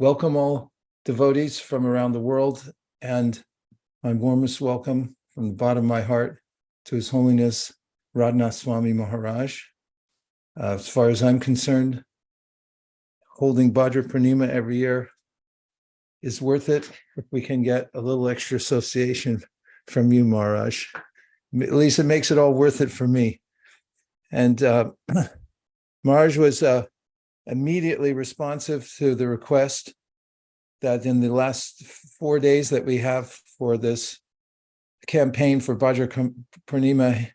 Welcome all devotees from around the world, and my warmest welcome from the bottom of my heart to His Holiness Radhanath Swami Maharaj. As far as I'm concerned, holding Bhadra Purnima every year is worth it if we can get a little extra association from you, Maharaj. At least it makes it all worth it for me. And Maharaj was immediately responsive to the request that in the last 4 days that we have for this campaign for Bhadra Purnima,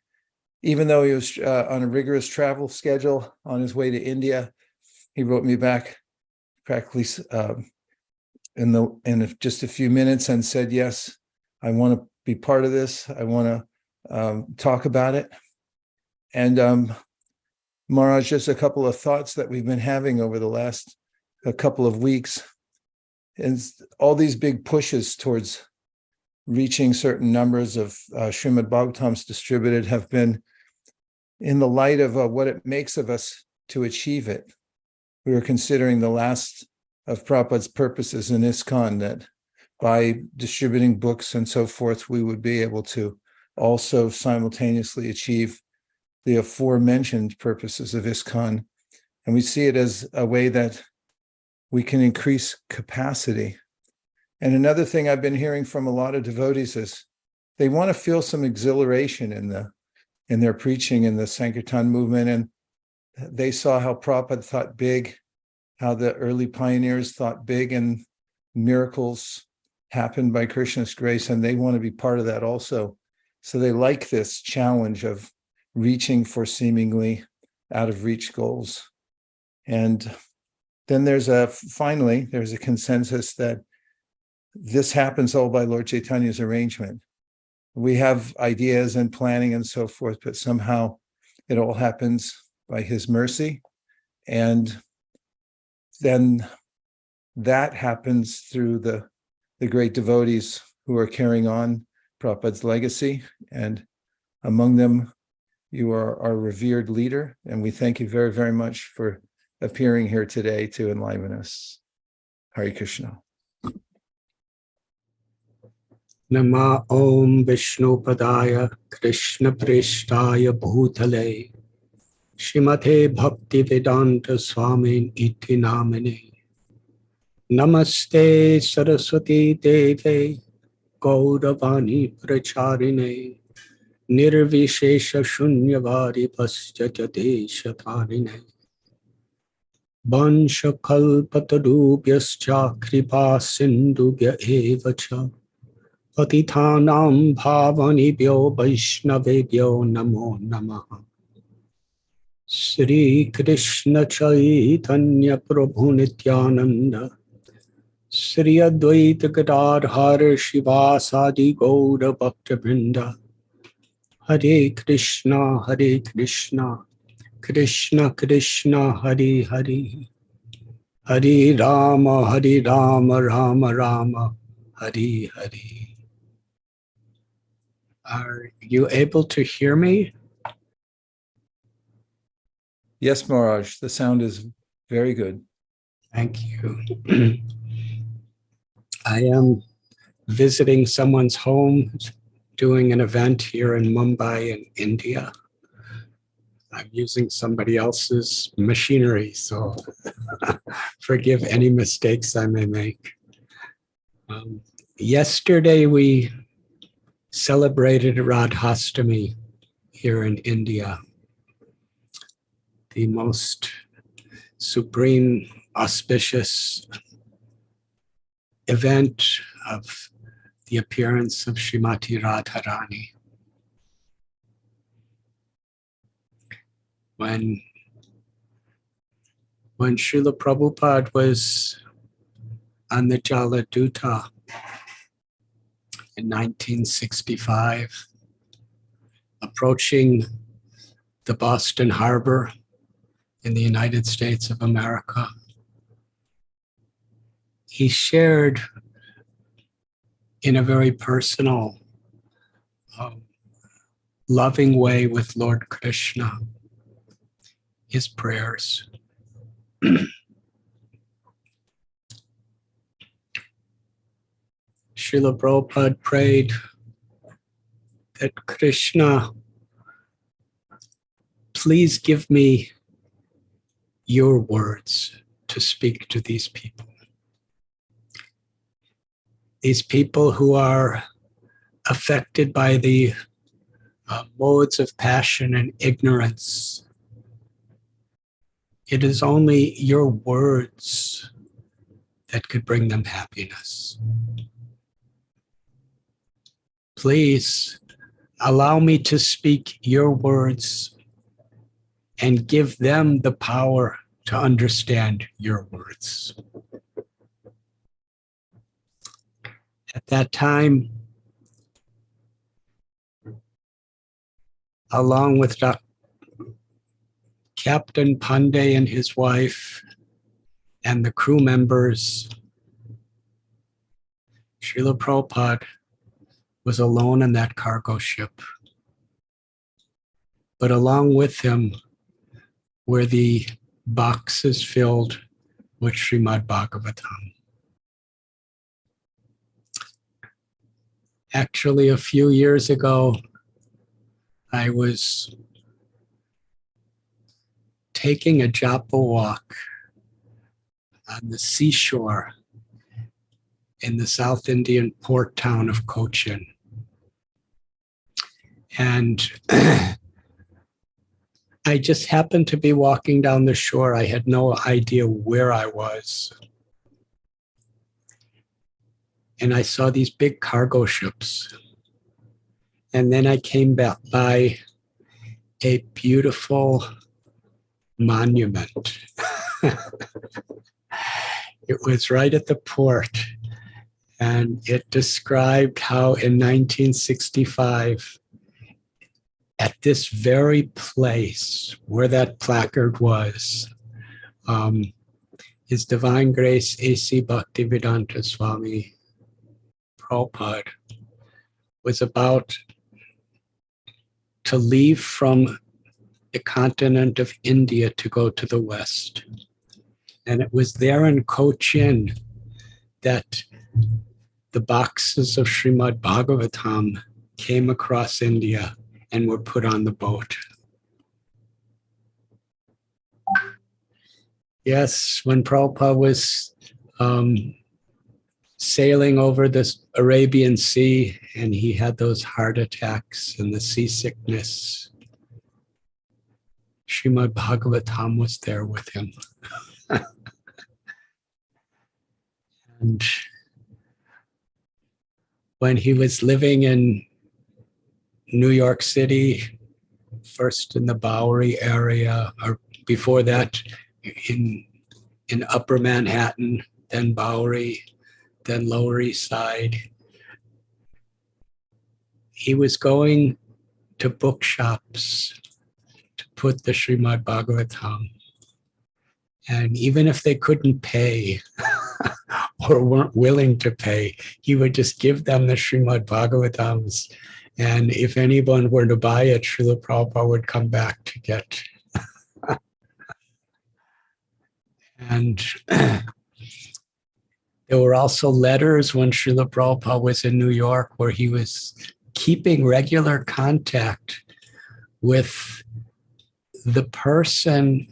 even though he was on a rigorous travel schedule on his way to India, he wrote me back practically in just a few minutes and said, yes, I want to be part of this. I want to talk about it. And Maharaj, just a couple of thoughts that we've been having over the last couple of weeks, and all these big pushes towards reaching certain numbers of Srimad Bhagavatams distributed have been in the light of what it makes of us to achieve it. We were considering the last of Prabhupada's purposes in ISKCON, that by distributing books and so forth, we would be able to also simultaneously achieve the aforementioned purposes of ISKCON. And we see it as a way that we can increase capacity. And another thing I've been hearing from a lot of devotees is they want to feel some exhilaration in their preaching in the Sankirtan movement. And they saw how Prabhupada thought big, how the early pioneers thought big, and miracles happened by Krishna's grace, and they want to be part of that also. So they like this challenge of reaching for seemingly out of reach goals. And then there's a consensus that this happens all by Lord Chaitanya's arrangement. We have ideas and planning and so forth, but somehow it all happens by his mercy. And then that happens through the great devotees who are carrying on Prabhupada's legacy. And among them, you are our revered leader, and we thank you very, very much for appearing here today to enliven us. Hare Krishna. Nama Om Vishnu Padaya Krishna Prishtaya Bhutale Shrimate Bhakti Vedanta Swami Iti Namine Namaste Saraswati Deve Gauravani Pracharine Nirvishesha Shunyavadi Paschate Shatarine Bansha Kalpatadubhyascha Kripa Sindubhya Evacha Patithanam Bhavanibhyo Vaishnavebhyo Namo Namaha Sri Krishna Chaitanya Prabhu Nityananda Sri Advaita Gadadhar Shivasadi Gaura Bhakta Vrinda Hare Krishna, Krishna Krishna, Hare Hare, Hare Rama, Rama Rama, Hare Hare. Are you able to hear me? Yes, Maharaj, the sound is very good. Thank you. I am visiting someone's home, doing an event here in Mumbai in India. I'm using somebody else's machinery, so forgive any mistakes I may make. Yesterday we celebrated Radhastami here in India, the most supreme, auspicious event of the appearance of Srimati Radharani. When Srila Prabhupada was on the Jaladuta in 1965, approaching the Boston Harbor in the United States of America, he shared in a very personal, loving way with Lord Krishna his prayers. Srila Prabhupada prayed that Krishna, please give me your words to speak to these people. These people who are affected by the modes of passion and ignorance. It is only your words that could bring them happiness. Please allow me to speak your words and give them the power to understand your words. At that time, along with Captain Pandey and his wife and the crew members, Srila Prabhupada was alone in that cargo ship. But along with him were the boxes filled with Srimad Bhagavatam. Actually, a few years ago, I was taking a japa walk on the seashore in the South Indian port town of Cochin. And I just happened to be walking down the shore. I had no idea where I was. And I saw these big cargo ships. And then I came back by a beautiful monument. It was right at the port. And it described how in 1965, at this very place where that placard was, His Divine Grace A.C. Bhaktivedanta Swami Prabhupada was about to leave from the continent of India to go to the West. And it was there in Cochin that the boxes of Srimad Bhagavatam came across India and were put on the boat. Yes, when Prabhupada was sailing over this Arabian Sea and he had those heart attacks and the seasickness, Srimad Bhagavatam was there with him. And when he was living in New York City, first in the Bowery area, or before that in Upper Manhattan, then Bowery, then Lower East Side, he was going to bookshops to put the Srimad Bhagavatam. And even if they couldn't pay or weren't willing to pay, he would just give them the Srimad Bhagavatams. And if anyone were to buy it, Srila Prabhupada would come back to get. And there were also letters when Srila Prabhupada was in New York where he was keeping regular contact with the person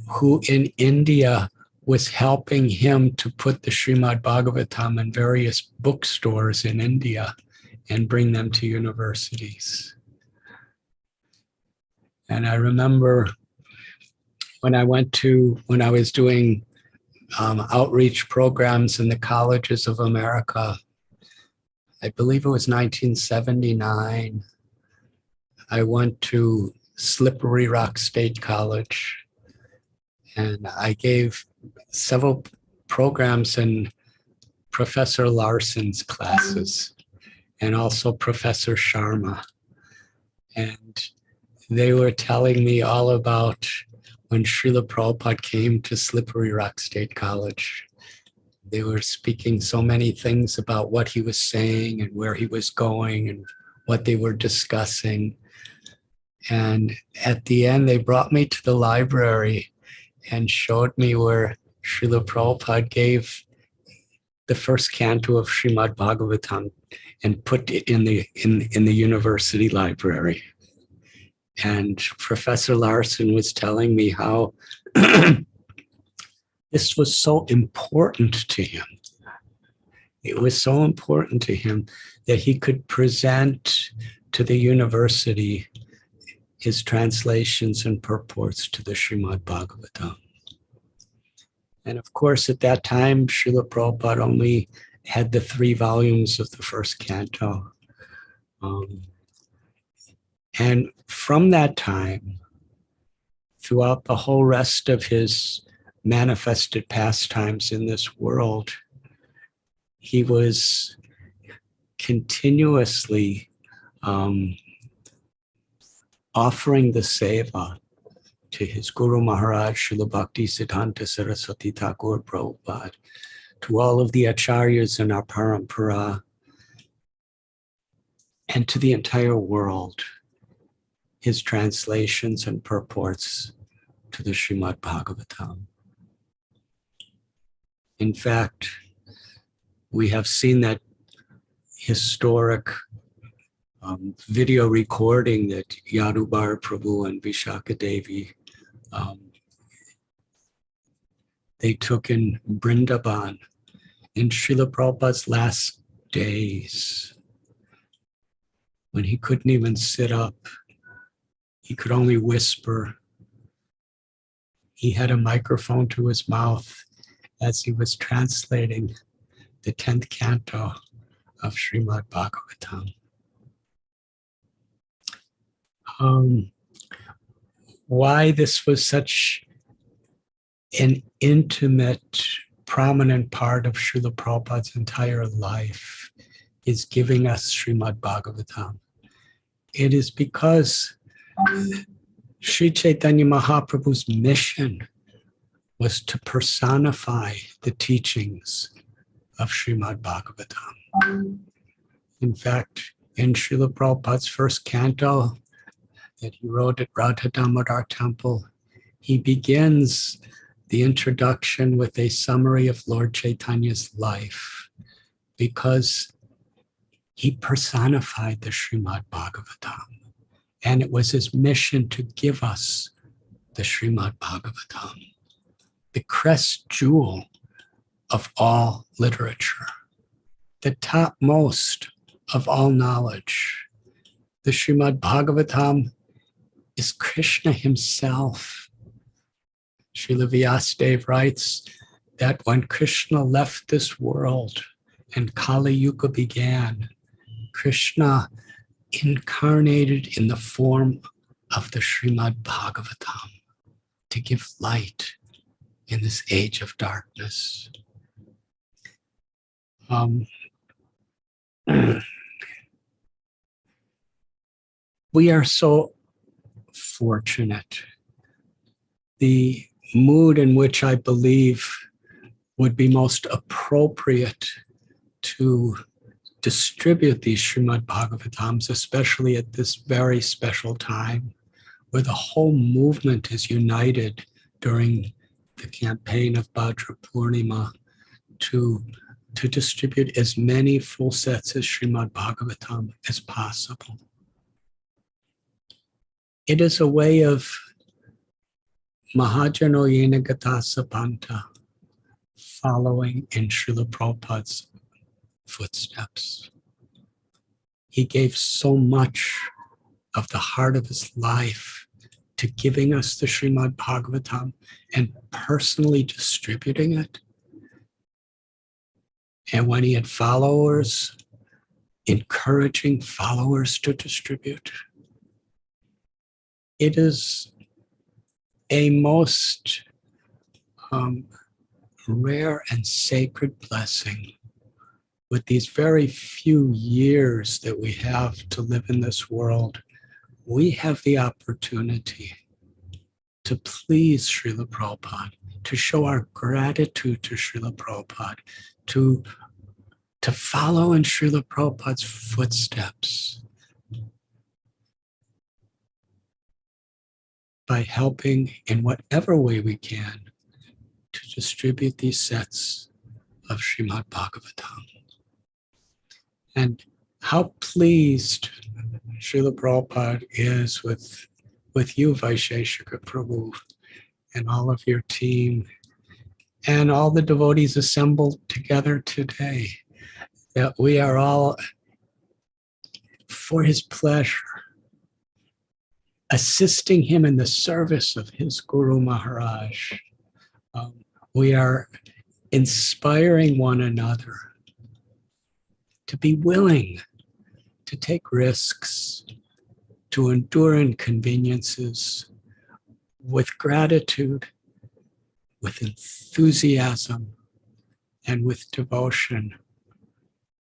who in India was helping him to put the Srimad Bhagavatam in various bookstores in India and bring them to universities. And I remember when I was doing outreach programs in the colleges of America, I believe it was 1979, I went to Slippery Rock State College and I gave several programs in Professor Larson's classes and also Professor Sharma. And they were telling me all about when Srila Prabhupada came to Slippery Rock State College. They were speaking so many things about what he was saying and where he was going and what they were discussing. And at the end, they brought me to the library and showed me where Srila Prabhupada gave the first canto of Srimad Bhagavatam and put it in the university library. And Professor Larson was telling me how this was so important to him. It was so important to him that he could present to the university his translations and purports to the Srimad Bhagavatam. And of course, at that time, Srila Prabhupada only had the 3 volumes of the first canto. And from that time, throughout the whole rest of his manifested pastimes in this world, he was continuously offering the seva to his Guru Maharaj, Srila Bhakti Siddhanta Saraswati Thakur Prabhupada, to all of the acharyas in our parampara, and to the entire world, his translations and purports to the Srimad Bhagavatam. In fact, we have seen that historic video recording that Yadubar Prabhu and Vishaka Devi they took in Vrindavan in Srila Prabhupada's last days, when he couldn't even sit up. He could only whisper. He had a microphone to his mouth as he was translating the 10th canto of Srimad Bhagavatam. Why this was such an intimate, prominent part of Srila Prabhupada's entire life is giving us Srimad Bhagavatam. It is because Sri Chaitanya Mahaprabhu's mission was to personify the teachings of Srimad Bhagavatam. In fact, in Srila Prabhupada's first canto that he wrote at Radha Damodar Temple, he begins the introduction with a summary of Lord Chaitanya's life, because he personified the Srimad Bhagavatam. And it was his mission to give us the Srimad Bhagavatam, the crest jewel of all literature, the topmost of all knowledge. The Srimad Bhagavatam is Krishna himself. Srila Vyasadeva writes that when Krishna left this world and Kali Yuga began, Krishna incarnated in the form of the Srimad Bhagavatam to give light in this age of darkness. We are so fortunate. The mood in which I believe would be most appropriate to distribute these Srimad Bhagavatams, especially at this very special time, where the whole movement is united during the campaign of Bhadra Purnima to distribute as many full sets of Srimad Bhagavatam as possible. It is a way of Mahajano Yena Gata Sapanta, following in Srila Prabhupada's footsteps. He gave so much of the heart of his life to giving us the Srimad Bhagavatam and personally distributing it. And when he had followers, encouraging followers to distribute. It is a most rare and sacred blessing with these very few years that we have to live in this world. We have the opportunity to please Srila Prabhupada, to show our gratitude to Srila Prabhupada, to follow in Srila Prabhupada's footsteps by helping in whatever way we can to distribute these sets of Srimad Bhagavatam. And how pleased Srila Prabhupada is with you, Vaisheshika Prabhu, and all of your team, and all the devotees assembled together today, that we are all, for his pleasure, assisting him in the service of his Guru Maharaj. We are inspiring one another to be willing to take risks, to endure inconveniences with gratitude, with enthusiasm, and with devotion,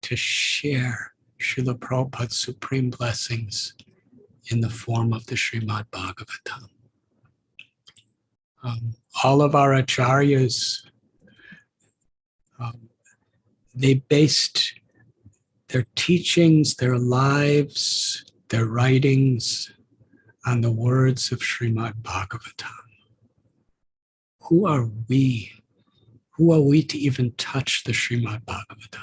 to share Srila Prabhupada's supreme blessings in the form of the Srimad Bhagavatam. All of our acharyas, they based their teachings, their lives, their writings on the words of Srimad Bhagavatam. Who are we? Who are we to even touch the Srimad Bhagavatam?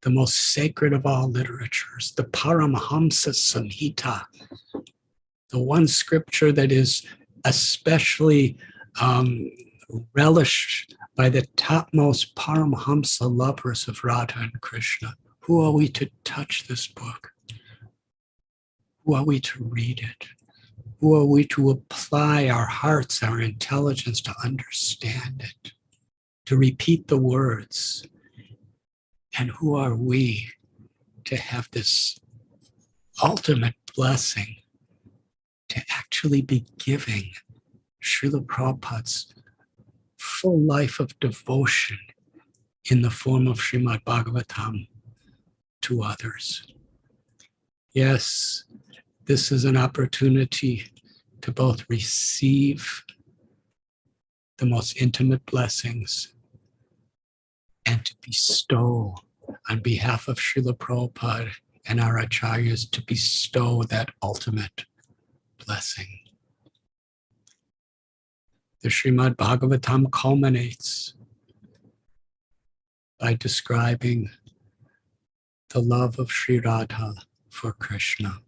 The most sacred of all literatures, the Paramahamsa Samhita, the one scripture that is especially relished by the topmost Paramahamsa lovers of Radha and Krishna. Who are we to touch this book? Who are we to read it? Who are we to apply our hearts, our intelligence to understand it, to repeat the words? And who are we to have this ultimate blessing to actually be giving Srila Prabhupada's full life of devotion in the form of Srimad Bhagavatam to others? Yes, this is an opportunity to both receive the most intimate blessings and to bestow on behalf of Srila Prabhupada and our acharyas, to bestow that ultimate blessing. The Srimad Bhagavatam culminates by describing the love of Sri Radha for Krishna.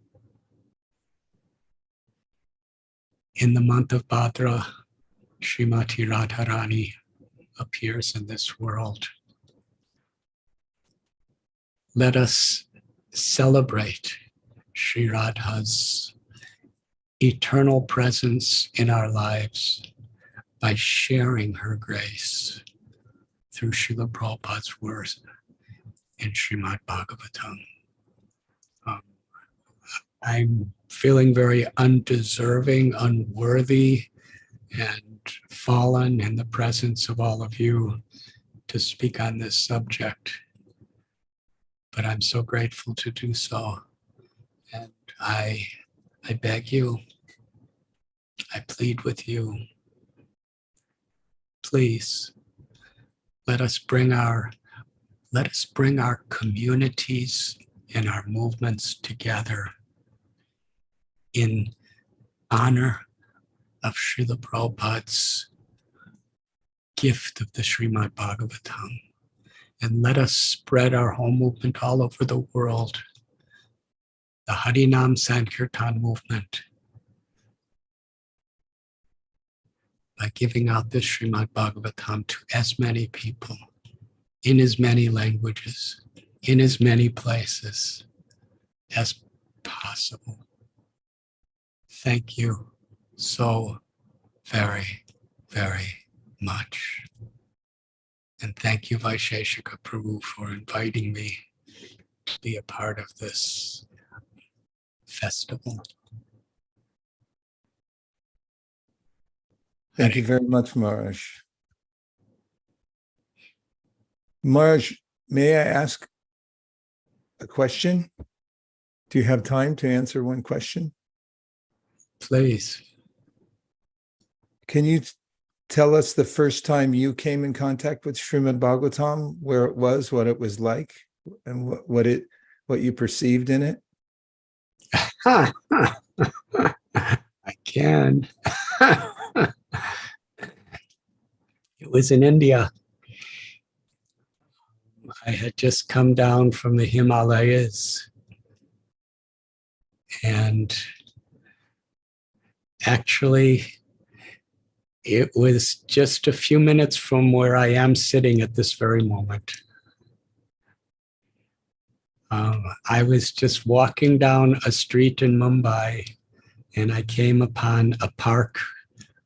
In the month of Bhadra, Srimati Radharani appears in this world. Let us celebrate Sri Radha's eternal presence in our lives by sharing her grace through Srila Prabhupada's words in Srimad Bhagavatam. I'm feeling very undeserving, unworthy, and fallen in the presence of all of you to speak on this subject. But I'm so grateful to do so. And I beg you, I plead with you, please let us bring our communities and our movements together in honor of Srila Prabhupada's gift of the Srimad Bhagavatam. And let us spread our whole movement all over the world, the Harinam Sankirtan movement, by giving out this Srimad Bhagavatam to as many people, in as many languages, in as many places as possible. Thank you so very, very much. And thank you, Vaisheshika Prabhu, for inviting me to be a part of this festival. Thank you very much, Maharaj. Maharaj, may I ask a question? Do you have time to answer one question? Please. Can you tell us the first time you came in contact with Srimad Bhagavatam, where it was, what it was like, and what you perceived in it? I can. It was in India. I had just come down from the Himalayas, and actually it was just a few minutes from where I am sitting at this very moment. I was just walking down a street in Mumbai, and I came upon a park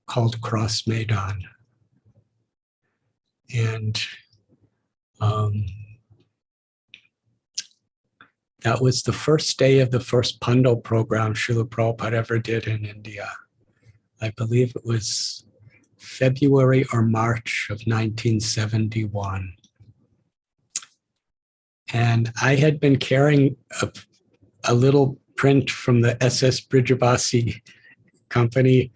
called Cross Maidan. And that was the first day of the first Pandal program Srila Prabhupada ever did in India. I believe it was February or March of 1971. And I had been carrying a little print from the SS Brijavasi company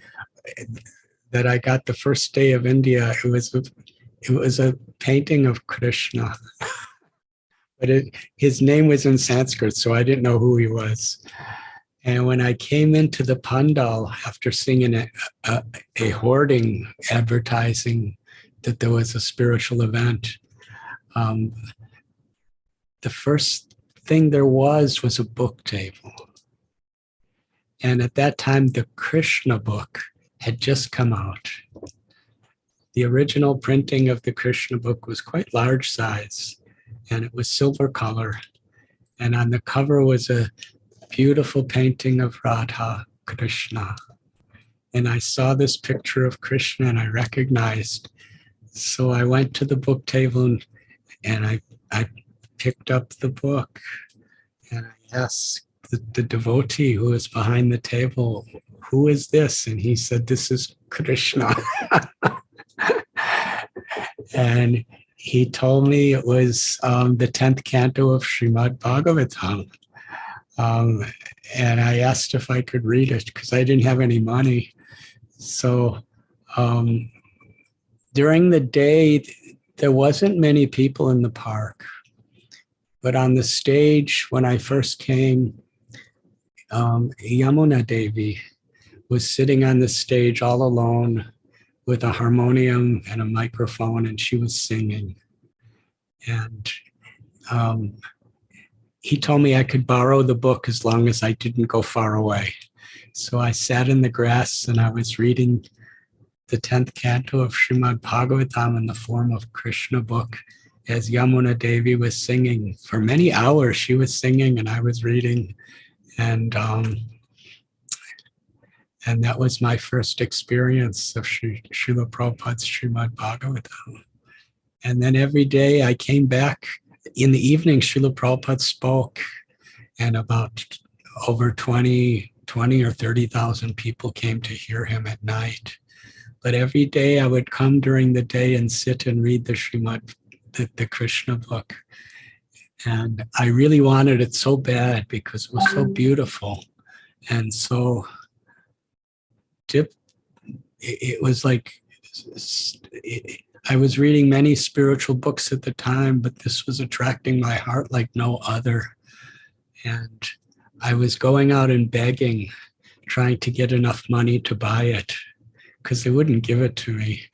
that I got the first day of India. It was a painting of Krishna, but his name was in Sanskrit, so I didn't know who he was. And when I came into the pandal after seeing a hoarding advertising that there was a spiritual event, the first thing there was a book table. And at that time, the Krishna book had just come out. The original printing of the Krishna book was quite large size, and it was silver color. And on the cover was a beautiful painting of Radha Krishna. And I saw this picture of Krishna and I recognized. So I went to the book table and I picked up the book and I asked the devotee who was behind the table, "Who is this?" And he said, "This is Krishna." And he told me it was the 10th canto of Srimad Bhagavatam. And I asked if I could read it because I didn't have any money. So during the day, there wasn't many people in the park. But on the stage, when I first came, Yamuna Devi was sitting on the stage all alone with a harmonium and a microphone, and she was singing. And he told me I could borrow the book as long as I didn't go far away. So I sat in the grass and I was reading the 10th canto of Srimad Bhagavatam in the form of Krishna book as Yamuna Devi was singing. For many hours she was singing and I was reading. And that was my first experience of Srila Prabhupada's Srimad Bhagavatam. And then every day I came back. In the evening, Srila Prabhupada spoke, and about over 20 or 30,000 people came to hear him at night. But every day I would come during the day and sit and read the Srimad, the Krishna book. And I really wanted it so bad because it was so beautiful. And so it was like, I was reading many spiritual books at the time, but this was attracting my heart like no other. And I was going out and begging, trying to get enough money to buy it because they wouldn't give it to me.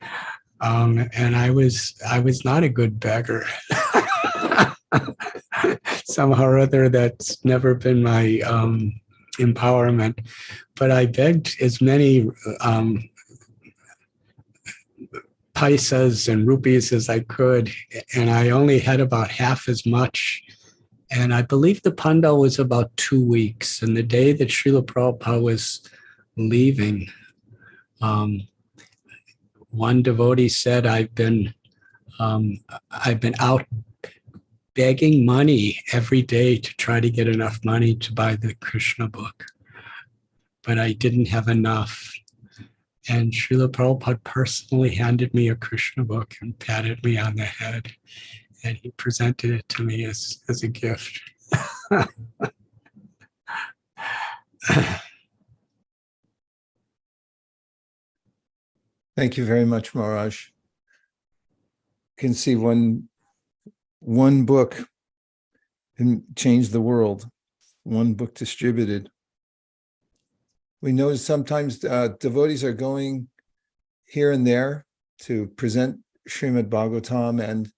And I was not a good beggar. Somehow or other, that's never been my empowerment. But I begged as many paisas and rupees as I could, and I only had about half as much. And I believe the pandal was about 2 weeks. And the day that Srila Prabhupada was leaving, one devotee said, I've been out begging money every day to try to get enough money to buy the Krishna book, but I didn't have enough. And Srila Prabhupada personally handed me a Krishna book and patted me on the head. And he presented it to me as a gift. Thank you very much, Maharaj. You can see one book can change the world. One book distributed. We know sometimes devotees are going here and there to present Srimad Bhagavatam, and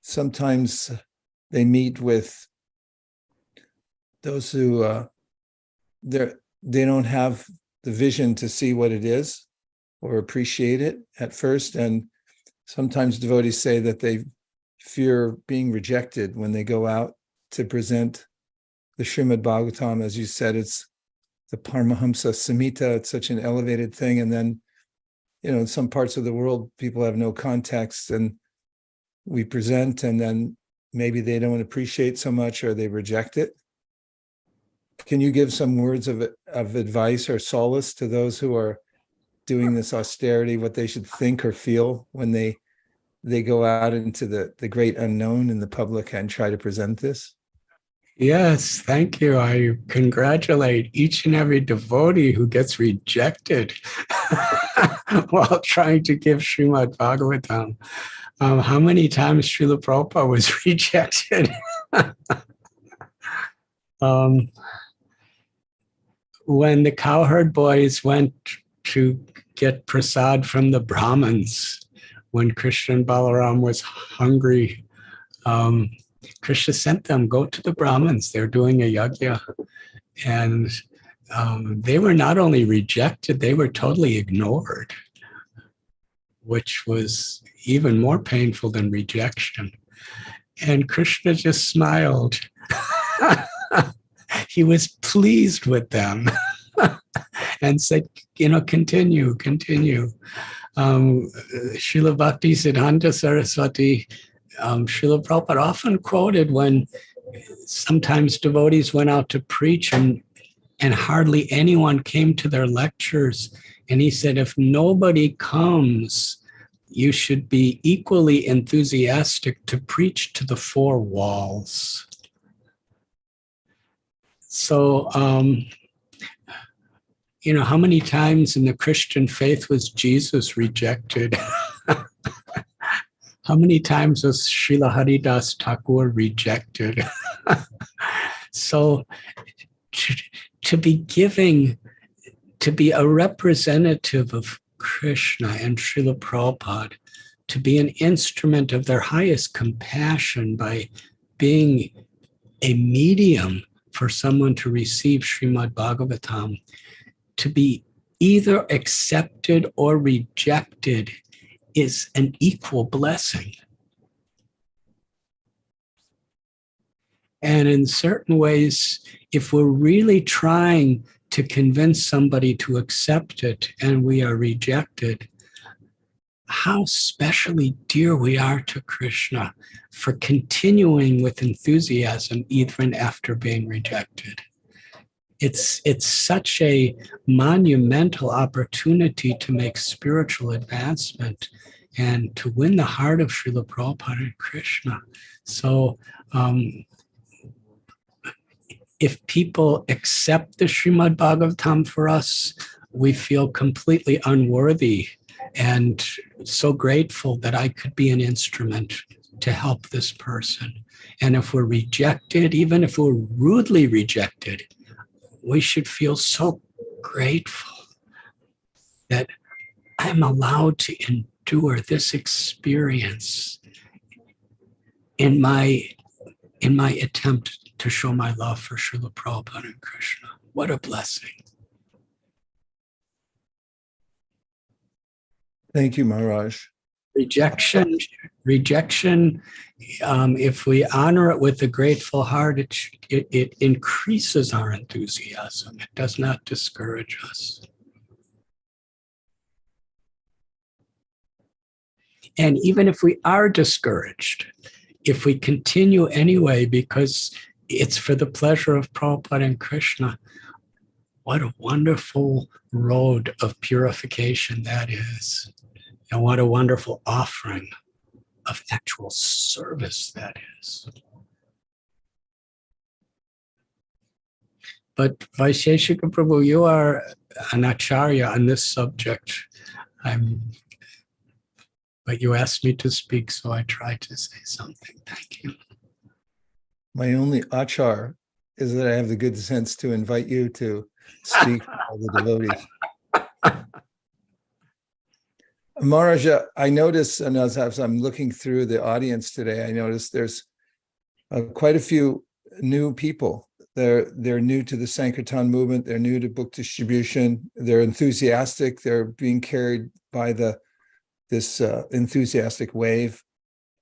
sometimes they meet with those who they don't have the vision to see what it is or appreciate it at first. And sometimes devotees say that they fear being rejected when they go out to present the Srimad Bhagavatam. As you said, it's the Paramahamsa Samhita. It's such an elevated thing. And then, in some parts of the world, people have no context, and we present, and then maybe they don't appreciate so much, or they reject it. Can you give some words of advice or solace to those who are doing this austerity, what they should think or feel when they go out into the great unknown in the public and try to present this? Yes, thank you. I congratulate each and every devotee who gets rejected while trying to give Srimad Bhagavatam. How many times Srila Prabhupada was rejected? When the cowherd boys went to get prasad from the Brahmins, when Krishna and Balaram was hungry, Krishna sent them, go to the Brahmins, they're doing a yajna. And they were not only rejected, they were totally ignored, which was even more painful than rejection. And Krishna just smiled. He was pleased with them and said, continue. Srila Bhakti Siddhanta Saraswati, Srila Prabhupada often quoted when sometimes devotees went out to preach and hardly anyone came to their lectures. And he said, if nobody comes, you should be equally enthusiastic to preach to the four walls. So, how many times in the Christian faith was Jesus rejected? How many times was Srila Haridas Thakur rejected? So, to be giving, to be a representative of Krishna and Srila Prabhupada, to be an instrument of their highest compassion by being a medium for someone to receive Srimad Bhagavatam, to be either accepted or rejected is an equal blessing. And in certain ways, if we're really trying to convince somebody to accept it and we are rejected, how specially dear we are to Krishna for continuing with enthusiasm even after being rejected. It's such a monumental opportunity to make spiritual advancement and to win the heart of Srila Prabhupada and Krishna. So if people accept the Srimad Bhagavatam for us, we feel completely unworthy and so grateful that I could be an instrument to help this person. And if we're rejected, even if we're rudely rejected, we should feel so grateful that I'm allowed to endure this experience in my attempt to show my love for Srila Prabhupada and Krishna. What a blessing. Thank you, Maharaj. Rejection, if we honor it with a grateful heart, it increases our enthusiasm. It does not discourage us. And even if we are discouraged, if we continue anyway because it's for the pleasure of Prabhupada and Krishna, what a wonderful road of purification that is. And what a wonderful offering of actual service that is. But Vaisheshika Prabhu, you are an acharya on this subject. But you asked me to speak, so I tried to say something. Thank you. My only achar is that I have the good sense to invite you to speak for all the devotees. Maharaj, I noticed, and as I'm looking through the audience today, I noticed there's quite a few new people. They're new to the Sankirtan movement. They're new to book distribution. They're enthusiastic. They're being carried by this enthusiastic wave.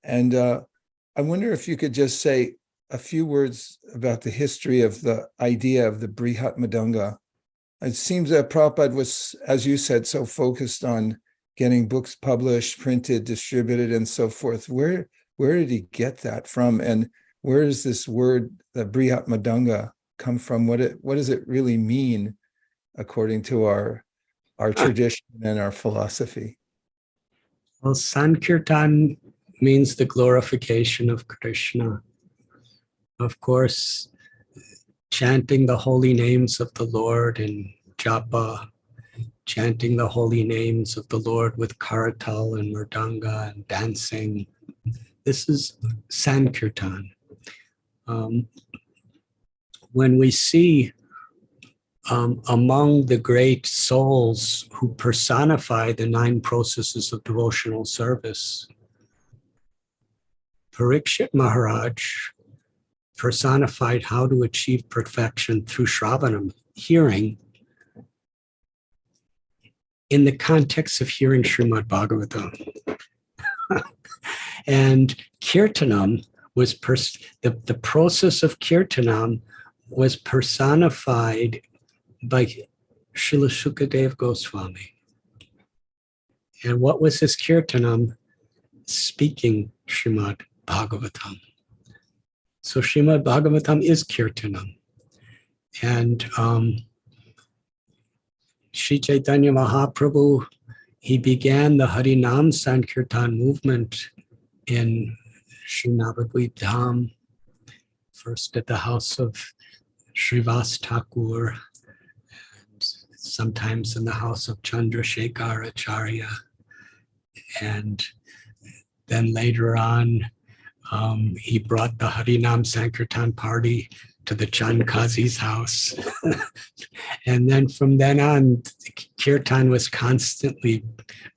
And I wonder if you could just say a few words about the history of the idea of the Brihat Madanga. It seems that Prabhupada was, as you said, so focused on getting books published, printed, distributed, and so forth. Where did he get that from? And where does this word, the Brihat Madanga, come from? What does it really mean according to our tradition and our philosophy? Well, Sankirtan means the glorification of Krishna. Of course, chanting the holy names of the Lord in japa, chanting the holy names of the Lord with karatal and mridanga and dancing. This is Sankirtan. When we see among the great souls who personify the 9 processes of devotional service, Parikshit Maharaj personified how to achieve perfection through Shravanam, hearing, in the context of hearing Srimad Bhagavatam. And Kirtanam was, the process of Kirtanam was personified by Srila Shukadev Goswami. And what was his Kirtanam? Speaking Srimad Bhagavatam. So Srimad Bhagavatam is Kirtanam. And Sri Chaitanya Mahaprabhu, he began the Harinam Sankirtan movement in Sri Navadvip Dham, first at the house of Srivas Thakur, and sometimes in the house of Chandrasekhar Acharya. And then later on, he brought the Harinam Sankirtan party to the Chand Kazi's house. And then from then on, Kirtan was constantly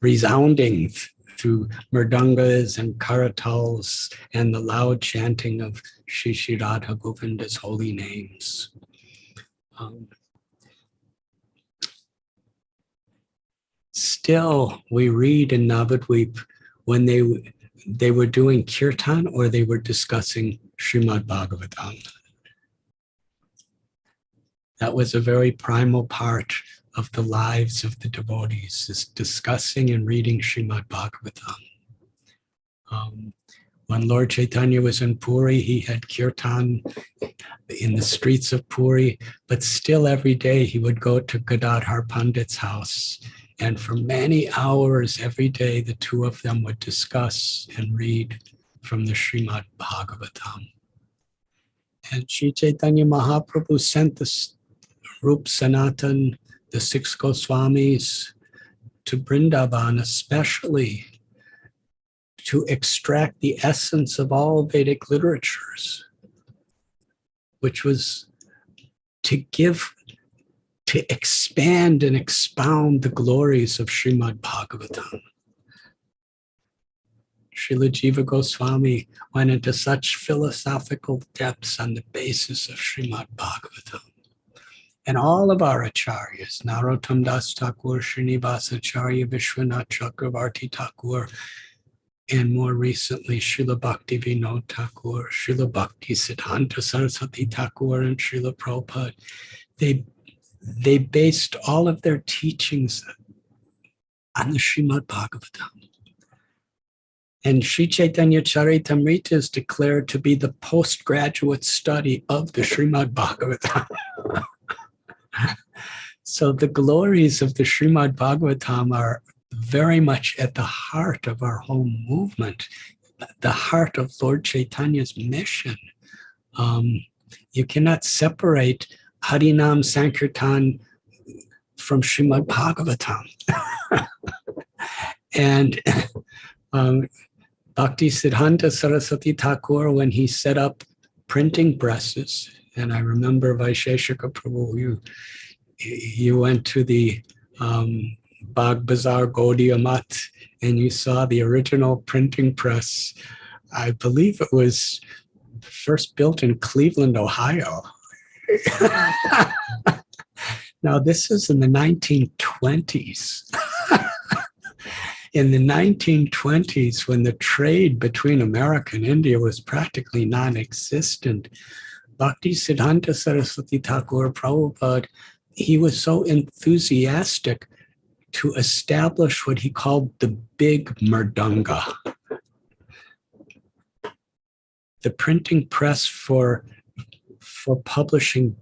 resounding through mridangas and karatals and the loud chanting of Shri Shri Radha Govinda's holy names. Still, we read in Navadvip when they were doing kirtan or they were discussing Srimad Bhagavatam. That was a very primal part of the lives of the devotees, is discussing and reading Srimad Bhagavatam. When Lord Chaitanya was in Puri, he had kirtan in the streets of Puri, but still every day he would go to Gadadhar Pandit's house. And for many hours every day, the two of them would discuss and read from the Srimad Bhagavatam. And Sri Chaitanya Mahaprabhu sent the Rup Sanatan, the 6 Goswamis, to Vrindavan especially to extract the essence of all Vedic literatures, which was to expand and expound the glories of Srimad Bhagavatam. Srila Jiva Goswami went into such philosophical depths on the basis of Srimad Bhagavatam. And all of our acharyas, Narottam Das Thakur, Srinivasa Acharya, Vishwanath Chakravarti Thakur, and more recently, Srila Bhakti Vinod Thakur, Srila Bhakti Siddhanta Saraswati Thakur, and Srila Prabhupada, they based all of their teachings on the Srimad Bhagavatam. And Sri Chaitanya Charitamrita is declared to be the postgraduate study of the Srimad Bhagavatam. So the glories of the Srimad Bhagavatam are very much at the heart of our whole movement, the heart of Lord Chaitanya's mission. You cannot separate Harinam Sankirtan from Srimad Bhagavatam. And Bhakti Siddhanta Saraswati Thakur, when he set up printing presses, and I remember Vaisheshika Prabhu, you went to the Bagh Bazaar Gaudiya Math, and you saw the original printing press. I believe it was first built in Cleveland, Ohio. Now, this is in the 1920s. In the 1920s, when the trade between America and India was practically non-existent, Bhaktisiddhanta Saraswati Thakur Prabhupada, he was so enthusiastic to establish what he called the big mridanga, the printing press for publishing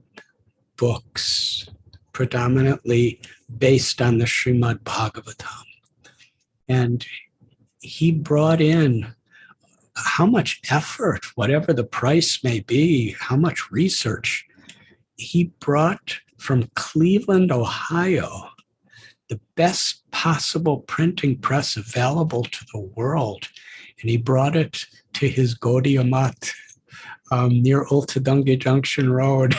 books, predominantly based on the Srimad Bhagavatam. And he brought in how much effort, whatever the price may be, how much research, he brought from Cleveland, Ohio, the best possible printing press available to the world. And he brought it to his Gaudiya Math near Ultadungi Junction Road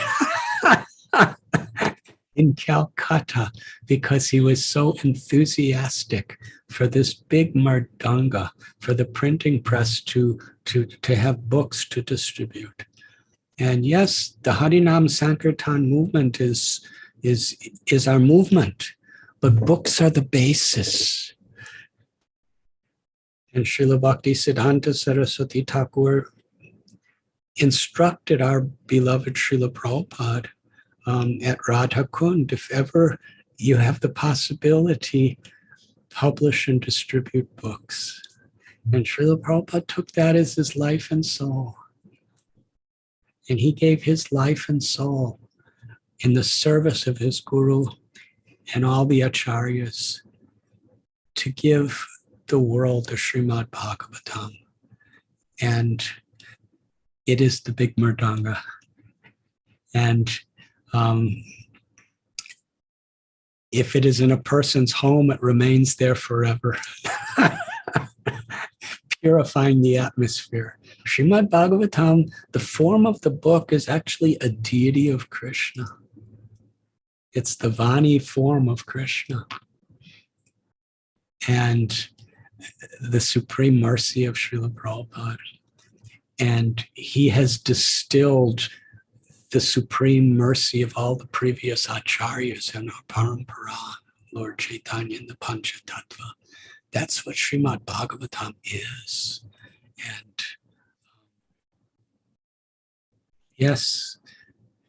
in Calcutta, because he was so enthusiastic for this big mridanga, for the printing press to have books to distribute. And yes, the Harinam Sankirtan movement is our movement, but books are the basis. And Srila Bhaktisiddhanta Saraswati Thakur instructed our beloved Srila Prabhupada at Radha Kund, if ever you have the possibility, publish and distribute books. And Srila Prabhupada took that as his life and soul. And he gave his life and soul in the service of his guru and all the acharyas to give the world the Srimad Bhagavatam. And it is the big mridanga. And if it is in a person's home, it remains there forever, purifying the atmosphere. Srimad Bhagavatam, the form of the book is actually a deity of Krishna. It's the Vani form of Krishna. And the supreme mercy of Srila Prabhupada. And he has distilled the supreme mercy of all the previous acharyas in our parampara, Lord Chaitanya and the Panchatattva. That's what Srimad Bhagavatam is. And yes,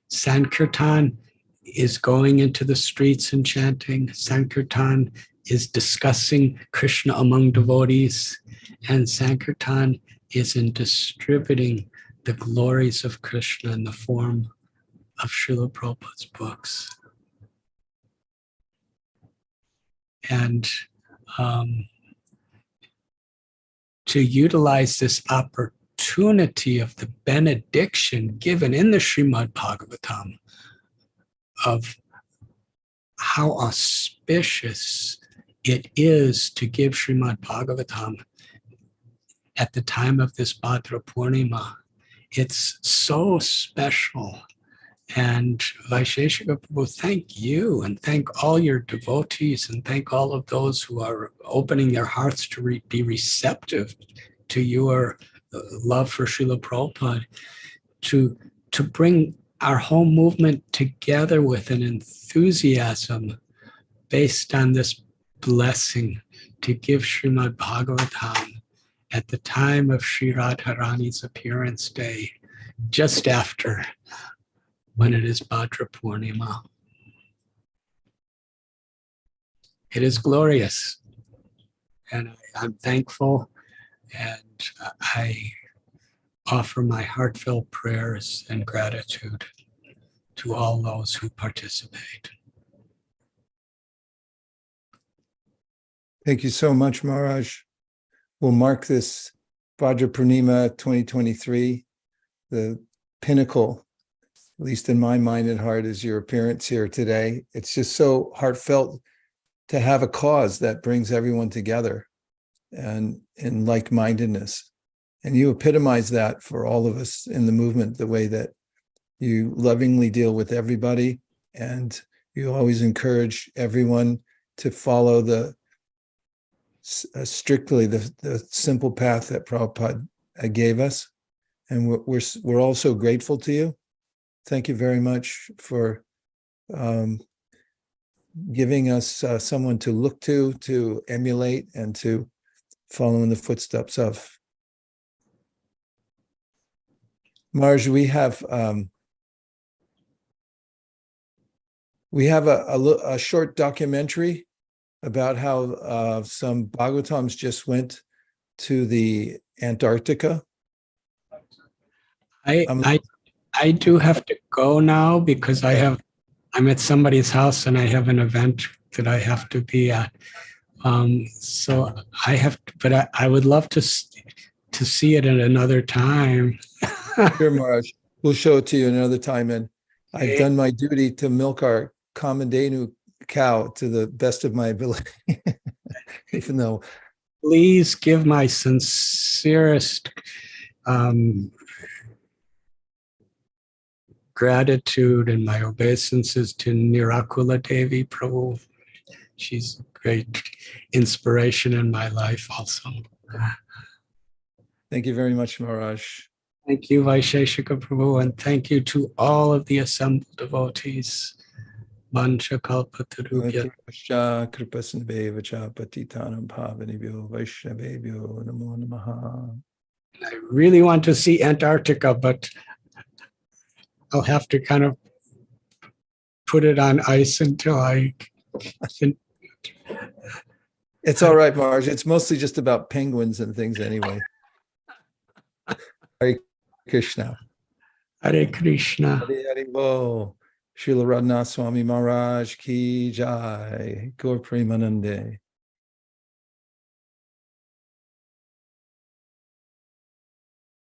Sankirtan is going into the streets and chanting. Sankirtan is discussing Krishna among devotees. And Sankirtan is in distributing the glories of Krishna in the form of Srila Prabhupada's books. And to utilize this opportunity of the benediction given in the Srimad Bhagavatam of how auspicious it is to give Srimad Bhagavatam at the time of this Bhadra Purnima. It's so special. And Vaisheshika Prabhu, thank you, and thank all your devotees, and thank all of those who are opening their hearts to be receptive to your love for Srila Prabhupada, to bring our whole movement together with an enthusiasm based on this blessing to give Srimad Bhagavatam at the time of Sri Radharani's appearance day, just after when it is Bhadra Purnima. It is glorious, and I'm thankful, and I offer my heartfelt prayers and gratitude to all those who participate. Thank you so much, Maharaj. We'll mark this Bhadra Purnima 2023, the pinnacle, at least in my mind and heart, is your appearance here today. It's just so heartfelt to have a cause that brings everyone together and in like-mindedness. And you epitomize that for all of us in the movement, the way that you lovingly deal with everybody, and you always encourage everyone to follow the strictly the simple path that Prabhupada gave us. And we're all so grateful to you. Thank you very much for giving us someone to look to emulate, and to follow in the footsteps of. Maharaj, we have a short documentary about how some Bhagavatams just went to the Antarctica. I do have to go now because I'm at somebody's house and I have an event that I have to be at. So I have to, but I would love to see it at another time. Sure, Maharaj. We'll show it to you another time. And I've done my duty to milk our Kamadhenu cow to the best of my ability. Even though. Please give my sincerest gratitude and my obeisances to Nirakula Devi Prabhu. She's a great inspiration in my life also. Thank you very much, Maharaj. Thank you, Vaisheshika Prabhu, and thank you to all of the assembled devotees. Mancha kalpatarubhya. I really want to see Antarctica, but I'll have to kind of put it on ice until I can. It's all right, Maharaj. It's mostly just about penguins and things anyway. Hare Krishna. Hare Krishna. Hare Hare Bo. Srila Radhanath Swami Maharaj ki jai. Gaur Premanande.